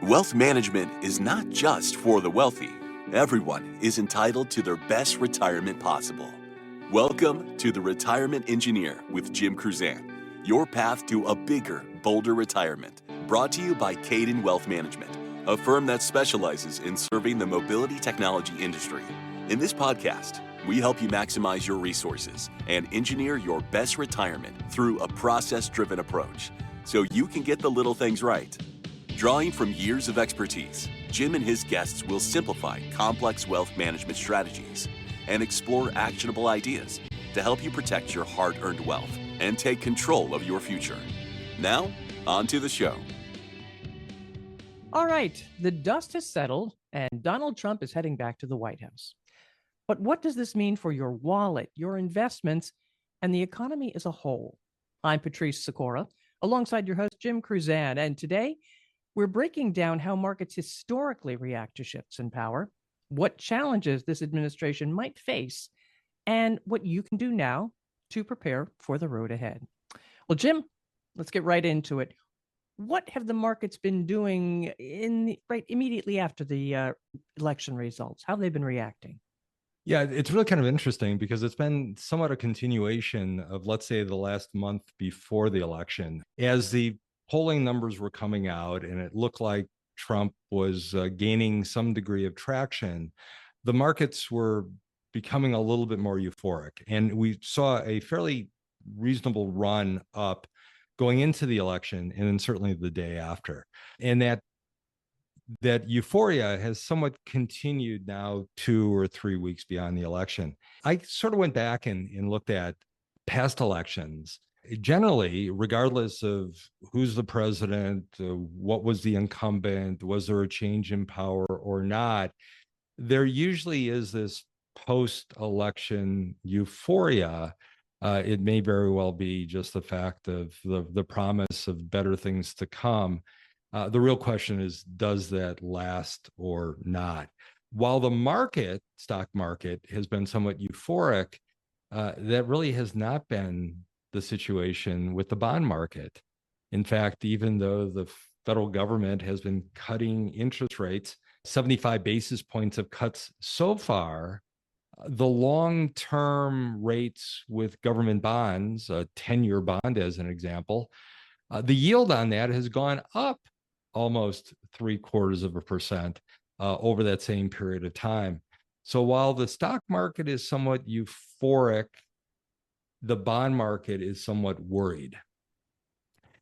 Wealth management is not just for the wealthy. Everyone is entitled to their best retirement possible. Welcome to The Retirement Engineer with Jim Cruzan, your path to a bigger, bolder retirement. Brought to you by Kaydan Wealth Management, a firm that specializes in serving the mobility technology industry. In this podcast, we help you maximize your resources and engineer your best retirement through a process-driven approach so you can get the little things right. Drawing from years of expertise, Jim and his guests will simplify complex wealth management strategies and explore actionable ideas to help you protect your hard-earned wealth and take control of your future. Now, on to the show. All right, the dust has settled and Donald Trump is heading back to the White House. But what does this mean for your wallet, your investments, and the economy as a whole? I'm Patrice Sikora, alongside your host, Jim Cruzan, and today we're breaking down how markets historically react to shifts in power, what challenges this administration might face, and what you can do now to prepare for the road ahead. Well, Jim, let's get right into it. What have the markets been doing immediately after the election results? How have they been reacting? Yeah, it's really kind of interesting because it's been somewhat a continuation of, let's say, the last month before the election. As the polling numbers were coming out and it looked like Trump was gaining some degree of traction, the markets were becoming a little bit more euphoric. And we saw a fairly reasonable run up going into the election and then certainly the day after. And that euphoria has somewhat continued now 2 or 3 weeks beyond the election. I sort of went back and looked at past elections. Generally, regardless of who's the president, what was the incumbent, was there a change in power or not, there usually is this post-election euphoria. It may very well be just the fact of the promise of better things to come. The real question is, does that last or not? While the stock market, has been somewhat euphoric, that really has not been the situation with the bond market. In fact, even though the federal government has been cutting interest rates, 75 basis points of cuts so far, the long-term rates with government bonds, a 10-year bond as an example, the yield on that has gone up almost 0.75% over that same period of time. So while the stock market is somewhat euphoric, the bond market is somewhat worried.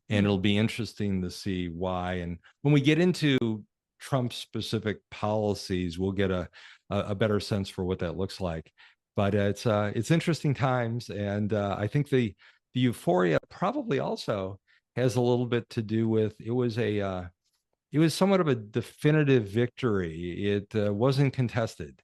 And it'll be interesting to see why. And when we get into Trump's specific policies, we'll get a better sense for what that looks like. But it's interesting times. And I think the euphoria probably also has a little bit to do with, it was somewhat of a definitive victory. It wasn't contested.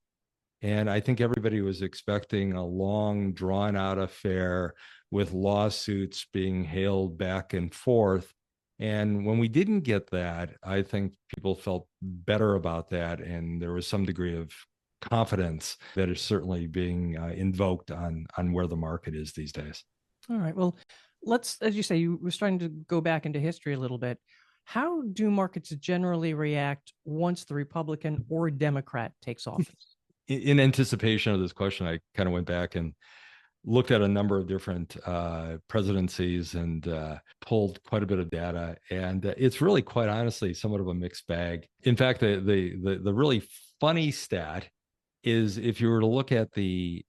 And I think everybody was expecting a long, drawn-out affair with lawsuits being hailed back and forth. And when we didn't get that, I think people felt better about that. And there was some degree of confidence that is certainly being invoked on where the market is these days. All right. Well, let's, as you say, you were starting to go back into history a little bit. How do markets generally react once the Republican or Democrat takes office? In anticipation of this question, I kind of went back and looked at a number of different presidencies and pulled quite a bit of data. And it's really, quite honestly, somewhat of a mixed bag. In fact, the really funny stat is, if you were to look at and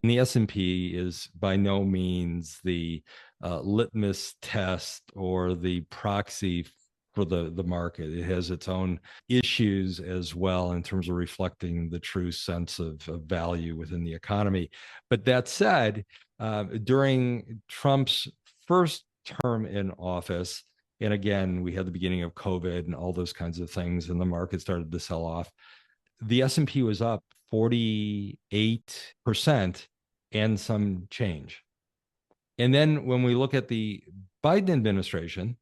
the S&P is by no means the litmus test or the proxy for the market. It has its own issues as well in terms of reflecting the true sense of value within the economy. But that said, during Trump's first term in office, and again, we had the beginning of COVID and all those kinds of things, and the market started to sell off, the S&P was up 48% and some change. And then when we look at the Biden administration,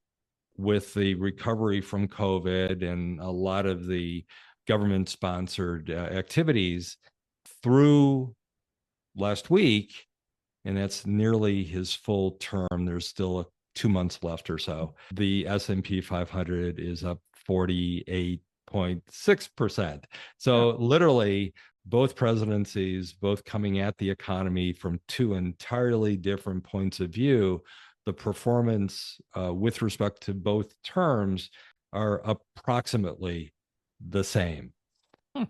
with the recovery from COVID and a lot of the government-sponsored activities through last week, and that's nearly his full term. There's still 2 months left or so. The S&P 500 is up 48.6%. So literally both presidencies, both coming at the economy from two entirely different points of view, the performance with respect to both terms are approximately the same.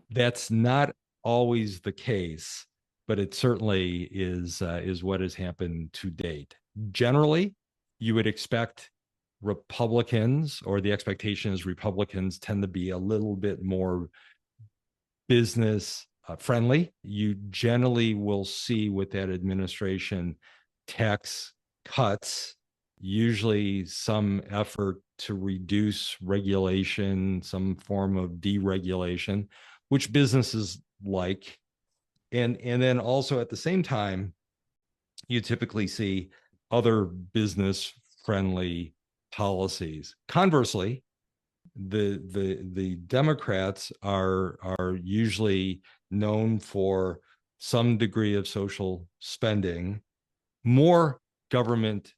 That's not always the case, but it certainly is what has happened to date. Generally, you would expect Republicans, or the expectation is Republicans tend to be a little bit more business friendly. You generally will see with that administration tax cuts, usually some effort to reduce regulation, some form of deregulation, which businesses like. And then also at the same time, you typically see other business friendly policies. Conversely, the Democrats are usually known for some degree of social spending, more government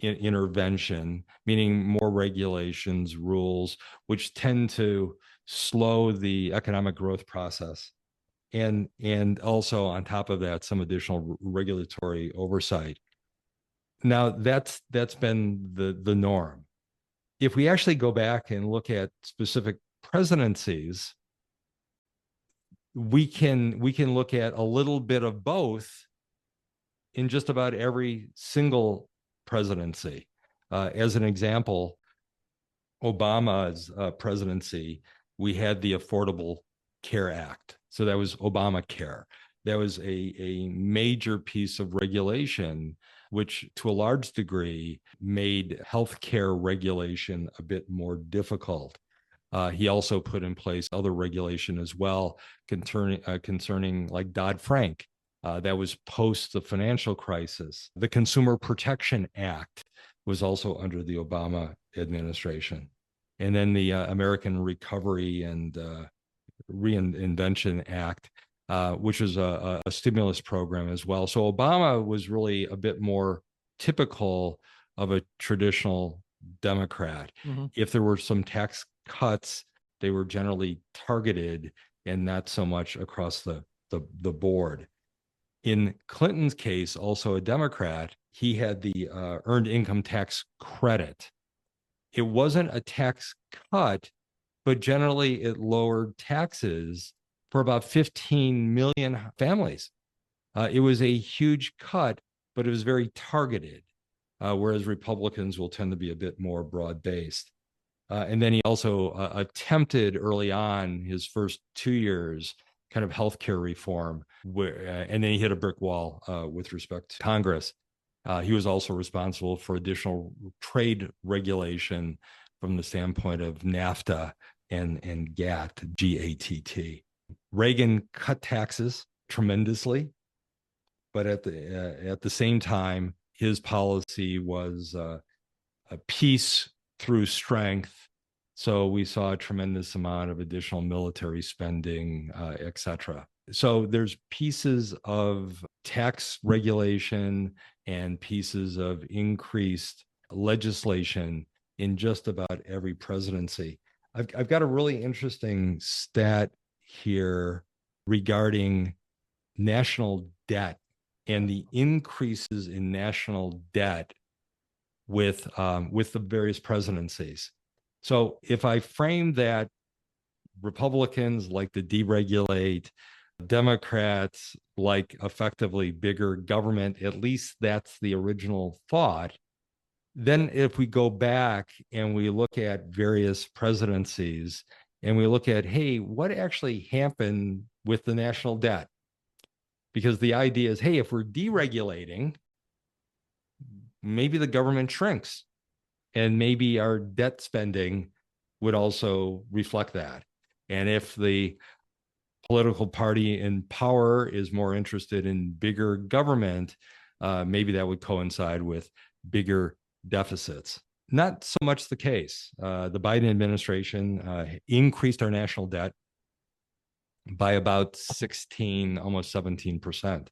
intervention, meaning more regulations, rules, which tend to slow the economic growth process. And also on top of that, some additional regulatory oversight. Now that's been the norm. If we actually go back and look at specific presidencies, we can look at a little bit of both in just about every single presidency. As an example, Obama's presidency, we had the Affordable Care Act. So that was Obamacare. That was a major piece of regulation, which to a large degree made healthcare regulation a bit more difficult. He also put in place other regulation as well concerning like Dodd-Frank. That was post the financial crisis. The Consumer Protection Act was also under the Obama administration. And then the American Recovery and Reinvention Act, which was a stimulus program as well. So Obama was really a bit more typical of a traditional Democrat. Mm-hmm. If there were some tax cuts, they were generally targeted and not so much across the board. In Clinton's case, also a Democrat, he had the earned income tax credit. It wasn't a tax cut, but generally it lowered taxes for about 15 million families. It was a huge cut, but it was very targeted, whereas Republicans will tend to be a bit more broad-based. And then he also attempted early on, his first 2 years, kind of healthcare reform, and then he hit a brick wall with respect to Congress. He was also responsible for additional trade regulation from the standpoint of NAFTA and GATT. Reagan cut taxes tremendously, but at the same time, his policy was a peace through strength. So we saw a tremendous amount of additional military spending, et cetera. So there's pieces of tax regulation and pieces of increased legislation in just about every presidency. I've got a really interesting stat here regarding national debt and the increases in national debt with the various presidencies. So if I frame that Republicans like to deregulate, Democrats like effectively bigger government, at least that's the original thought. Then if we go back and we look at various presidencies and we look at, hey, what actually happened with the national debt? Because the idea is, hey, if we're deregulating, maybe the government shrinks and maybe our debt spending would also reflect that. And if the political party in power is more interested in bigger government, maybe that would coincide with bigger deficits. Not so much the case. The Biden administration increased our national debt by about 16, almost 17%.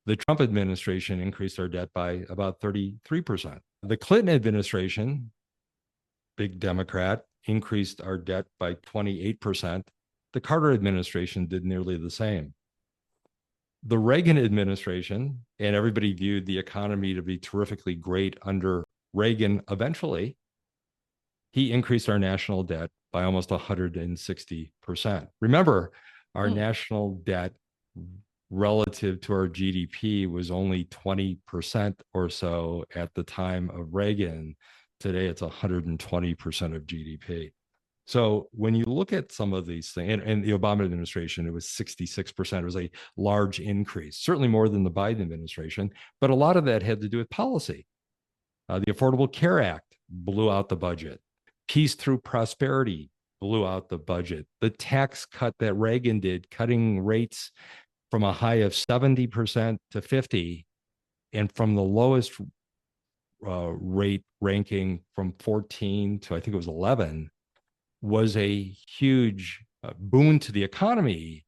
The Trump administration increased our debt by about 33%. The Clinton administration, big Democrat, increased our debt by 28%. The Carter administration did nearly the same. The Reagan administration, and everybody viewed the economy to be terrifically great under Reagan eventually, he increased our national debt by almost 160%. Remember, our national debt relative to our GDP was only 20% or so at the time of Reagan. Today, it's 120% of GDP. So when you look at some of these things, and the Obama administration, it was 66%. It was a large increase, certainly more than the Biden administration, but a lot of that had to do with policy. The Affordable Care Act blew out the budget. Peace Through Prosperity blew out the budget. The tax cut that Reagan did, cutting rates from a high of 70% to 50%, and from the lowest rate ranking from 14 to I think it was 11, was a huge boon to the economy,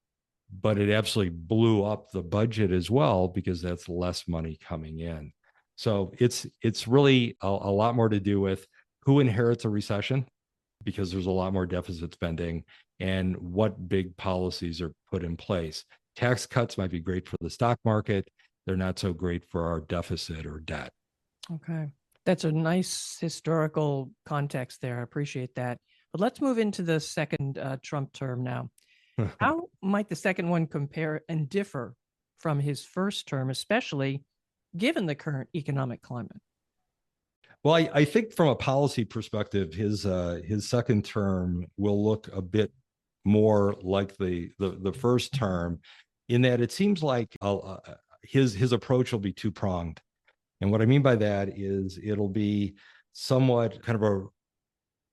but it absolutely blew up the budget as well because that's less money coming in. So it's really a lot more to do with who inherits a recession, because there's a lot more deficit spending, and what big policies are put in place. Tax cuts might be great for the stock market. They're not so great for our deficit or debt. Okay. That's a nice historical context there. I appreciate that. But let's move into the second Trump term now. How might the second one compare and differ from his first term, especially given the current economic climate? Well, I think from a policy perspective, his second term will look a bit more like the first term, in that it seems like his approach will be two-pronged. And what I mean by that is it'll be somewhat kind of a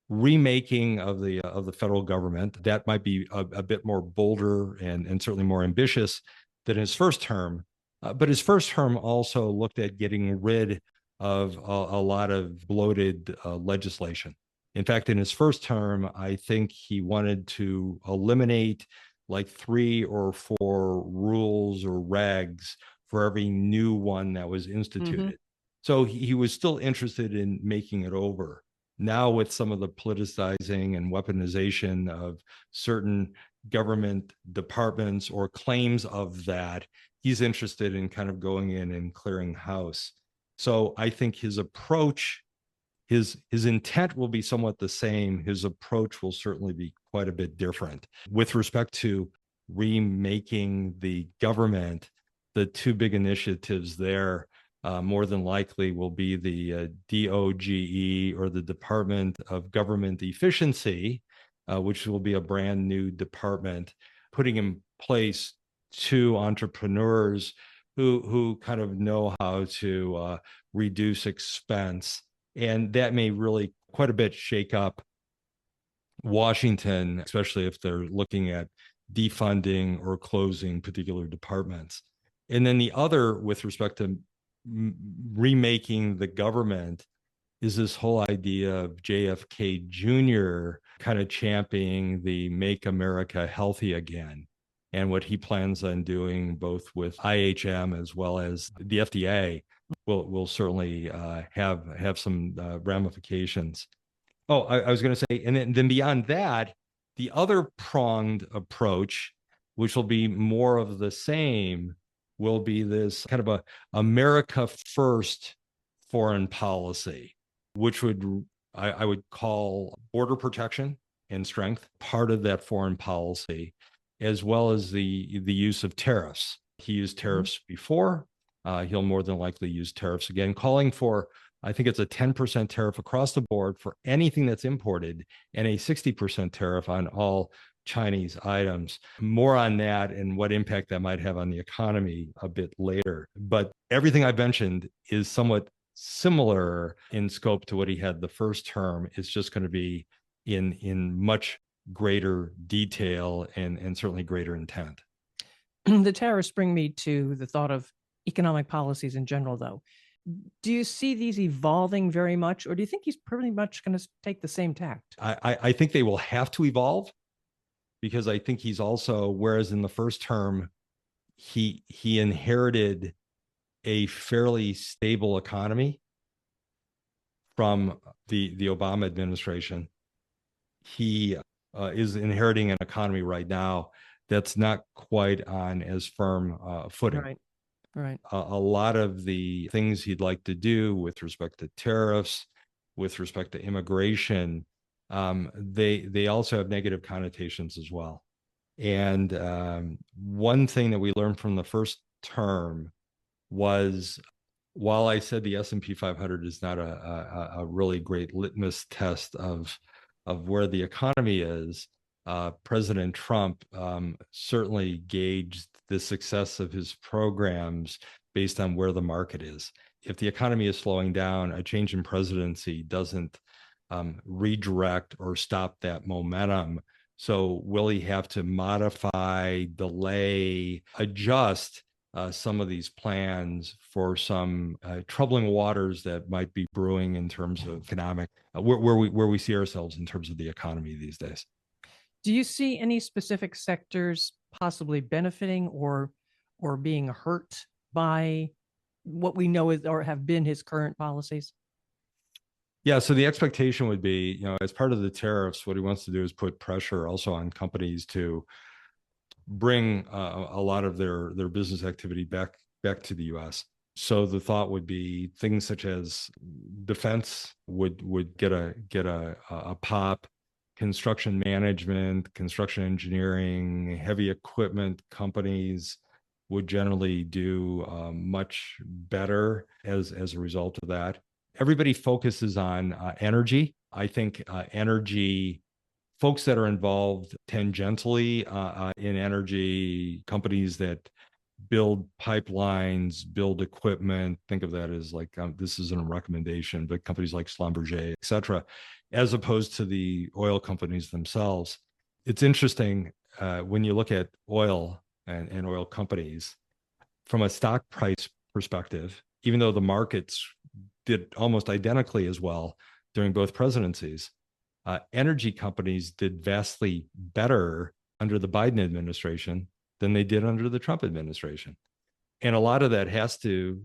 remaking of the federal government. That might be a bit more bolder and certainly more ambitious than his first term. But his first term also looked at getting rid of a lot of bloated legislation. In fact, in his first term, I think he wanted to eliminate like 3 or 4 rules or regs for every new one that was instituted. Mm-hmm. So he was still interested in making it over. Now, with some of the politicizing and weaponization of certain government departments or claims of that, he's interested in kind of going in and clearing house. So I think his approach, his intent will be somewhat the same. His approach will certainly be quite a bit different. With respect to remaking the government, the 2 big initiatives there more than likely will be the DOGE, or the Department of Government Efficiency, which will be a brand new department, putting in place 2 entrepreneurs who kind of know how to reduce expense. And that may really quite a bit shake up Washington, especially if they're looking at defunding or closing particular departments. And then the other, with respect to remaking the government, is this whole idea of JFK Jr. kind of championing the Make America Healthy Again, and what he plans on doing both with IHM as well as the FDA will certainly have some ramifications. Oh, I was going to say, and then beyond that, the other pronged approach, which will be more of the same, will be this kind of a America First foreign policy, which I would call border protection and strength part of that foreign policy, as well as the use of tariffs. He used tariffs before. He'll more than likely use tariffs again, calling for, I think it's a 10% tariff across the board for anything that's imported, and a 60% tariff on all Chinese items. More on that and what impact that might have on the economy a bit later. But everything I've mentioned is somewhat similar in scope to what he had the first term. It's just going to be in much greater detail and certainly greater intent. The tariffs bring me to the thought of economic policies in general, though. Do you see these evolving very much, or do you think he's pretty much going to take the same tact? I think they will have to evolve, because I think he's also, whereas in the first term, he inherited a fairly stable economy from the Obama administration. He is inheriting an economy right now that's not quite on as firm footing. Right. Right. A lot of the things he'd like to do with respect to tariffs, with respect to immigration, they also have negative connotations as well. And one thing that we learned from the first term was, while I said the S&P 500 is not a really great litmus test of where the economy is, President Trump certainly gauged the success of his programs based on where the market is. If the economy is slowing down, a change in presidency doesn't redirect or stop that momentum. So will he have to modify, delay, adjust some of these plans for some troubling waters that might be brewing in terms of economic, where we see ourselves in terms of the economy these days? Do you see any specific sectors possibly benefiting or being hurt by what we know is or have been his current policies? Yeah, so the expectation would be, as part of the tariffs, what he wants to do is put pressure also on companies to bring a lot of their business activity back to the U.S. So the thought would be things such as defense would get a pop, construction management, construction engineering, heavy equipment companies would generally do much better as a result of that. Everybody focuses on energy. I think energy folks that are involved tangentially in energy, companies that build pipelines, build equipment. Think of that as like, this isn't a recommendation, but companies like Schlumberger, et cetera, as opposed to the oil companies themselves. It's interesting when you look at oil and oil companies from a stock price perspective, even though the markets did almost identically as well during both presidencies, energy companies did vastly better under the Biden administration than they did under the Trump administration. And a lot of that has to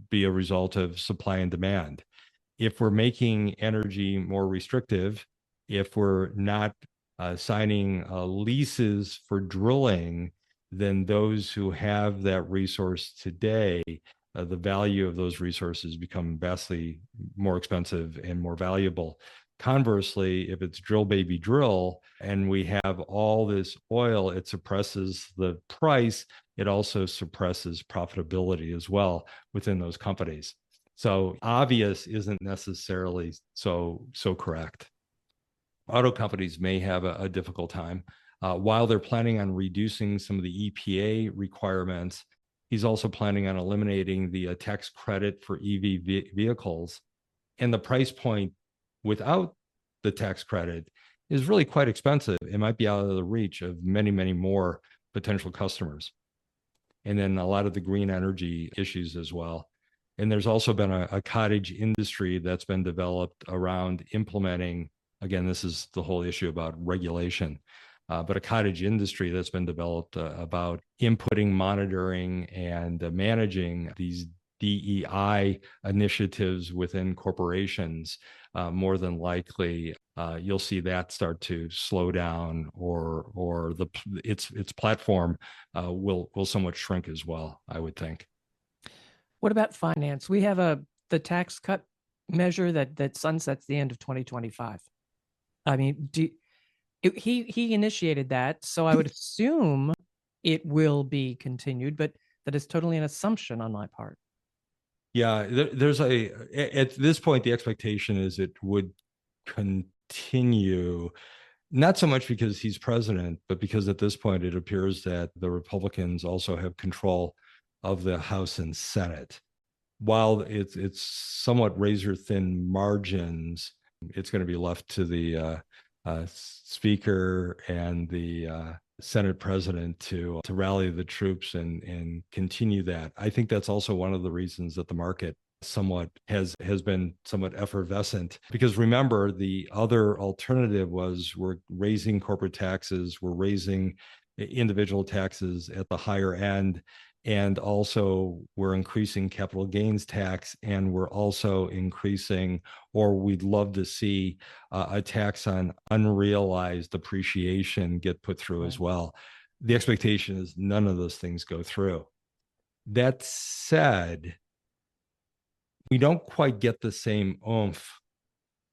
be a result of supply and demand. If we're making energy more restrictive, if we're not signing leases for drilling, then those who have that resource today, the value of those resources become vastly more expensive and more valuable. Conversely, if it's drill baby drill and we have all this oil, it suppresses the price. It also suppresses profitability as well within those companies. So obvious isn't necessarily so correct. Auto companies may have a difficult time. While they're planning on reducing some of the EPA requirements, he's also planning on eliminating the tax credit for EV vehicles. And the price point without the tax credit is really quite expensive. It might be out of the reach of many, many more potential customers. And then a lot of the green energy issues as well. And there's also been a cottage industry that's been developed around implementing, again, this is the whole issue about regulation, but a cottage industry that's been developed about inputting, monitoring, and managing these DEI initiatives within corporations. More than likely, you'll see that start to slow down, or its platform will somewhat shrink as well, I would think. What about finance? We have the tax cut measure that sunsets the end of 2025. I mean, he initiated that, so I would assume it will be continued, but that is totally an assumption on my part. Yeah, there's at this point, the expectation is it would continue, not so much because he's president, but because at this point it appears that the Republicans also have control of the House and Senate. While it's somewhat razor thin margins, it's going to be left to the Speaker and the Senate President to rally the troops and continue that. I think that's also one of the reasons that the market somewhat has been somewhat effervescent, because remember, the other alternative was we're raising corporate taxes, we're raising individual taxes at the higher end, And also we're increasing capital gains tax, and we're also increasing, or we'd love to see a tax on unrealized appreciation get put through as well. The expectation is none of those things go through. That said, we don't quite get the same oomph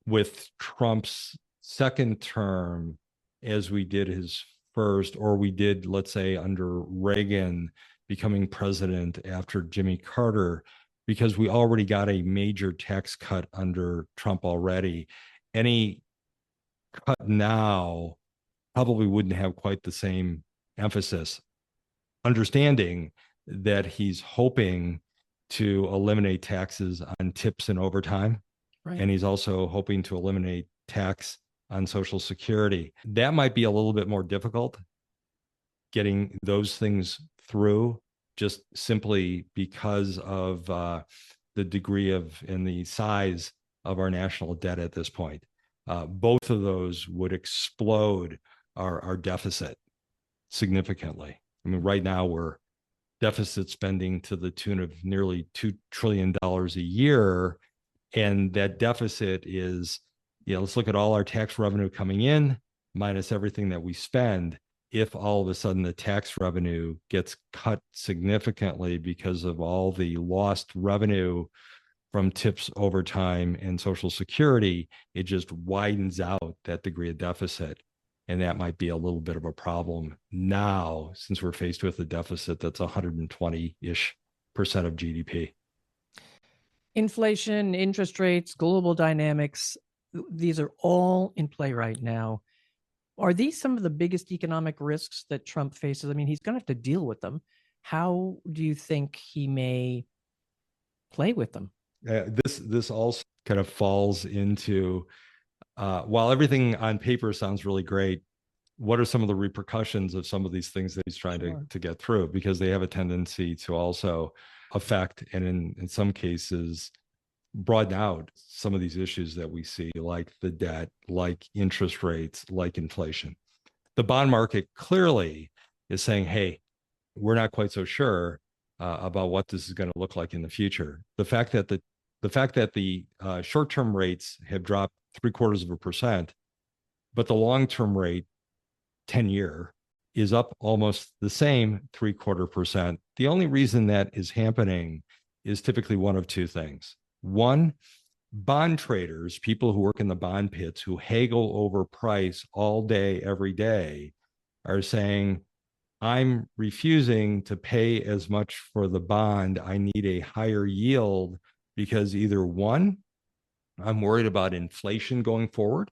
with Trump's second term as we did his first, or we did, let's say, under Reagan becoming president after Jimmy Carter, because we already got a major tax cut under Trump already. Any cut now probably wouldn't have quite the same emphasis, understanding that he's hoping to eliminate taxes on tips and overtime. Right. And he's also hoping to eliminate tax on Social Security. That might be a little bit more difficult, getting those things through, just simply because of the degree of and the size of our national debt at this point. Both of those would explode our deficit significantly. I mean, right now we're deficit spending to the tune of nearly $2 trillion a year. And that deficit is, let's look at all our tax revenue coming in minus everything that we spend. If all of a sudden the tax revenue gets cut significantly because of all the lost revenue from tips, overtime, and Social Security, it just widens out that degree of deficit. And that might be a little bit of a problem now, since we're faced with a deficit that's 120-ish% of GDP. Inflation, interest rates, global dynamics, these are all in play right now. Are these some of the biggest economic risks that Trump faces? I mean, he's going to have to deal with them. How do you think he may play with them? This also kind of falls into, while everything on paper sounds really great, what are some of the repercussions of some of these things that he's trying to get through? Because they have a tendency to also affect, and in some cases, broaden out some of these issues that we see, like the debt, like interest rates, like inflation. The bond market clearly is saying, hey, we're not quite so sure about what this is going to look like in the future. The fact that the short-term rates have dropped 0.75%, but the long-term rate, 10-year, is up almost the same 0.75%. The only reason that is happening is typically one of two things. One, bond traders, people who work in the bond pits, who haggle over price all day, every day, are saying, I'm refusing to pay as much for the bond. I need a higher yield because either one, I'm worried about inflation going forward.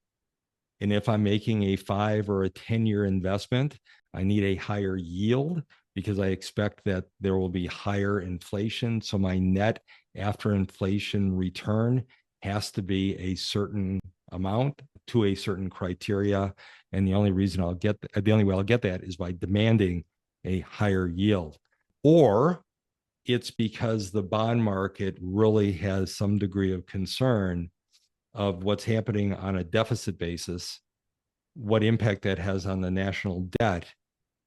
And if I'm making a 5 or a 10-year investment, I need a higher yield because I expect that there will be higher inflation. So my net after inflation return has to be a certain amount to a certain criteria. And the only way I'll get that is by demanding a higher yield. Or it's because the bond market really has some degree of concern of what's happening on a deficit basis, what impact that has on the national debt,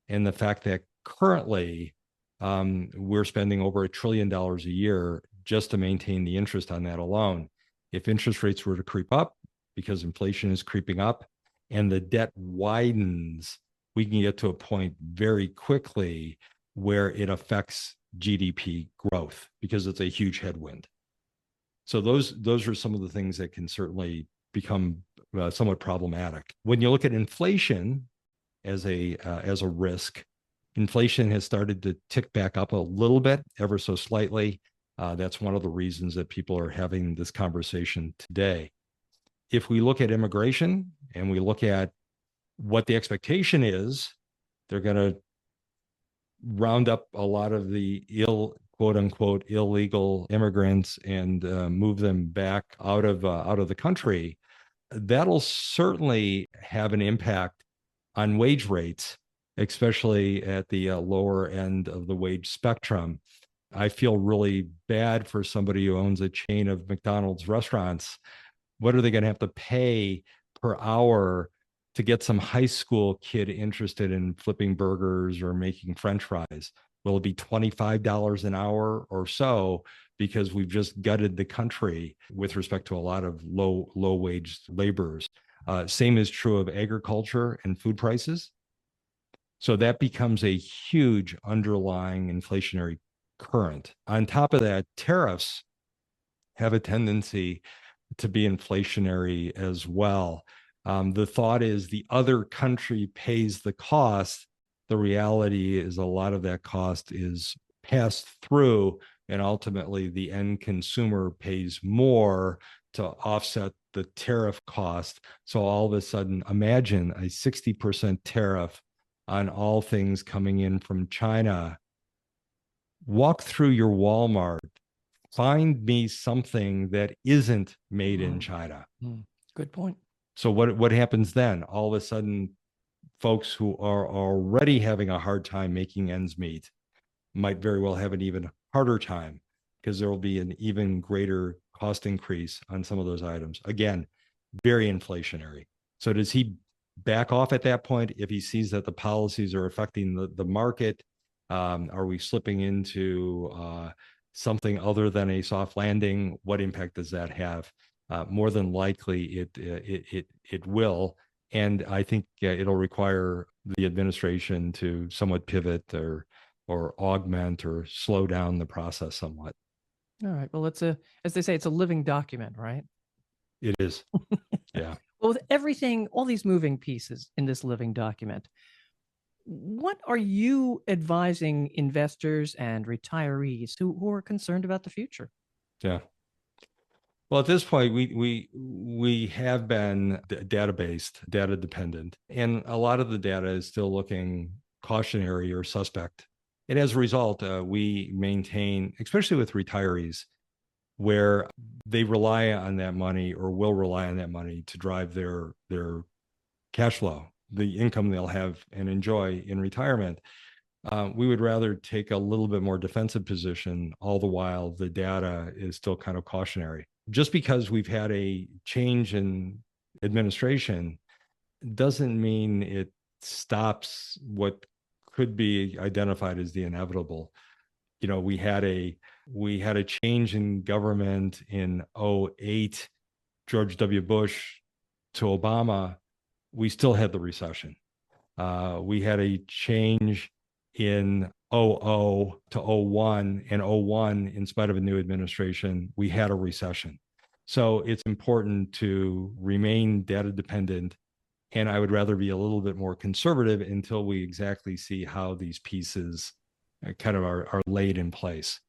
and the fact that currently we're spending over $1 trillion a year just to maintain the interest on that alone. If interest rates were to creep up because inflation is creeping up and the debt widens, we can get to a point very quickly where it affects GDP growth because it's a huge headwind. So those are some of the things that can certainly become somewhat problematic. When you look at inflation as a risk, inflation has started to tick back up a little bit, ever so slightly. That's one of the reasons that people are having this conversation today. If we look at immigration and we look at what the expectation is, they're going to round up a lot of the quote unquote illegal immigrants and move them back out of the country. That'll certainly have an impact on wage rates, especially at the lower end of the wage spectrum. I feel really bad for somebody who owns a chain of McDonald's restaurants. What are they going to have to pay per hour to get some high school kid interested in flipping burgers or making French fries? Will it be $25 an hour or so? Because we've just gutted the country with respect to a lot of low wage laborers. Same is true of agriculture and food prices. So that becomes a huge underlying inflationary current. On top of that, tariffs have a tendency to be inflationary as well. The thought is the other country pays the cost. The reality is a lot of that cost is passed through, and ultimately the end consumer pays more to offset the tariff cost. So all of a sudden, imagine a 60% tariff on all things coming in from China. Walk through your Walmart, find me something that isn't made in China. Good point. So what happens then? All of a sudden, folks who are already having a hard time making ends meet might very well have an even harder time because there will be an even greater cost increase on some of those items. Again, very inflationary. So does he back off at that point if he sees that the policies are affecting the market? Are we slipping into something other than a soft landing? What impact does that have? More than likely, it will, and I think it'll require the administration to somewhat pivot or augment or slow down the process somewhat. All right. Well, it's as they say, it's a living document, right? It is. Yeah. Well, with everything, all these moving pieces in this living document, what are you advising investors and retirees who are concerned about the future? Yeah. Well, at this point, we have been data-based, data dependent, and a lot of the data is still looking cautionary or suspect. And as a result, we maintain, especially with retirees, where they rely on that money or will rely on that money to drive their cash flow, the income they'll have and enjoy in retirement. We would rather take a little bit more defensive position, all the while the data is still kind of cautionary. Just because we've had a change in administration doesn't mean it stops what could be identified as the inevitable. You know, we had a change in government in 2008, George W. Bush to Obama. We still had the recession. We had a change in 00 to 01, and 01, in spite of a new administration, we had a recession. So it's important to remain data dependent. And I would rather be a little bit more conservative until we exactly see how these pieces kind of are laid in place.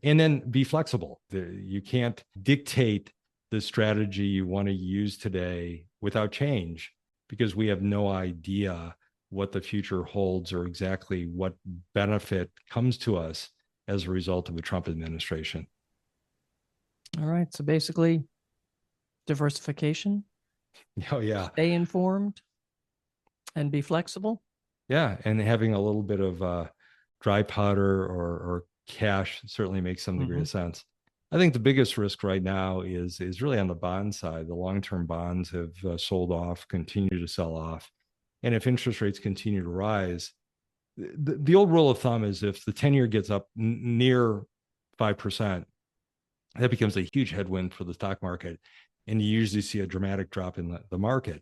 And then be flexible. You can't dictate the strategy you want to use today without change, because we have no idea what the future holds or exactly what benefit comes to us as a result of the Trump administration. All right. So basically, diversification. Oh, yeah. Stay informed and be flexible. Yeah. And having a little bit of dry powder or cash certainly makes some degree of sense. I think the biggest risk right now is really on the bond side. The long-term bonds have sold off, continue to sell off. And if interest rates continue to rise, the old rule of thumb is if the 10-year gets up near 5%, that becomes a huge headwind for the stock market. And you usually see a dramatic drop in the market.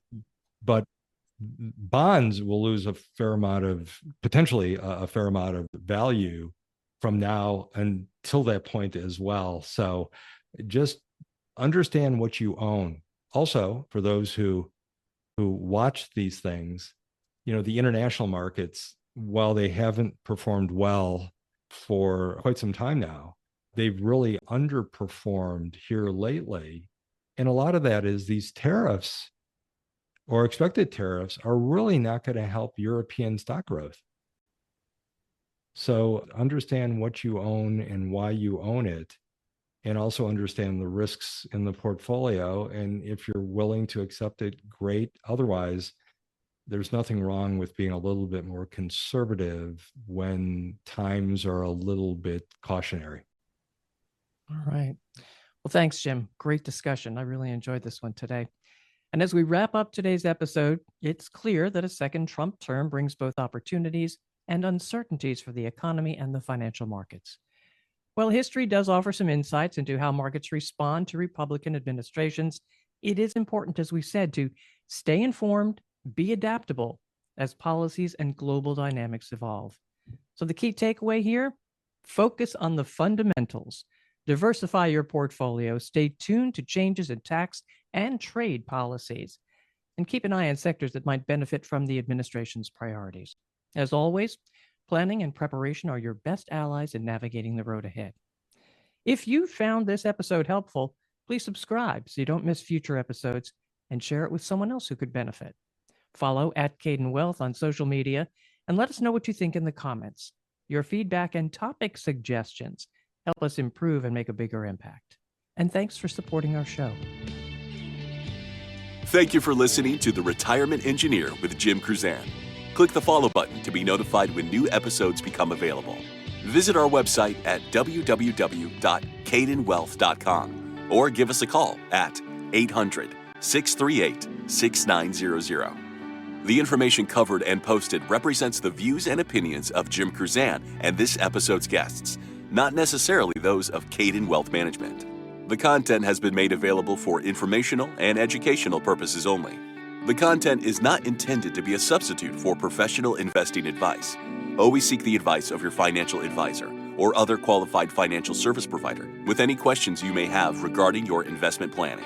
But bonds will lose a fair amount of, potentially a fair amount of value from now until that point as well. So just understand what you own. Also, for those who watch these things, you know, the international markets, while they haven't performed well for quite some time now, they've really underperformed here lately. And a lot of that is these tariffs or expected tariffs are really not going to help European stock growth. So understand what you own and why you own it, and also understand the risks in the portfolio. And if you're willing to accept it, great. Otherwise, there's nothing wrong with being a little bit more conservative when times are a little bit cautionary. All right. Well, thanks, Jim. Great discussion. I really enjoyed this one today. And as we wrap up today's episode, it's clear that a second Trump term brings both opportunities and uncertainties for the economy and the financial markets. While history does offer some insights into how markets respond to Republican administrations, it is important, as we said, to stay informed, be adaptable as policies and global dynamics evolve. So the key takeaway here, focus on the fundamentals, diversify your portfolio, stay tuned to changes in tax and trade policies, and keep an eye on sectors that might benefit from the administration's priorities. As always, planning and preparation are your best allies in navigating the road ahead. If you found this episode helpful, please subscribe so you don't miss future episodes and share it with someone else who could benefit. Follow @Kaydan Wealth on social media and let us know what you think in the comments. Your feedback and topic suggestions help us improve and make a bigger impact. And thanks for supporting our show. Thank you for listening to The Retirement Engineer with Jim Cruzan. Click the follow button to be notified when new episodes become available. Visit our website at www.kaydanwealth.com or give us a call at 800-638-6900. The information covered and posted represents the views and opinions of Jim Cruzan and this episode's guests, not necessarily those of Kaydan Wealth Management. The content has been made available for informational and educational purposes only. The content is not intended to be a substitute for professional investing advice. Always seek the advice of your financial advisor or other qualified financial service provider with any questions you may have regarding your investment planning.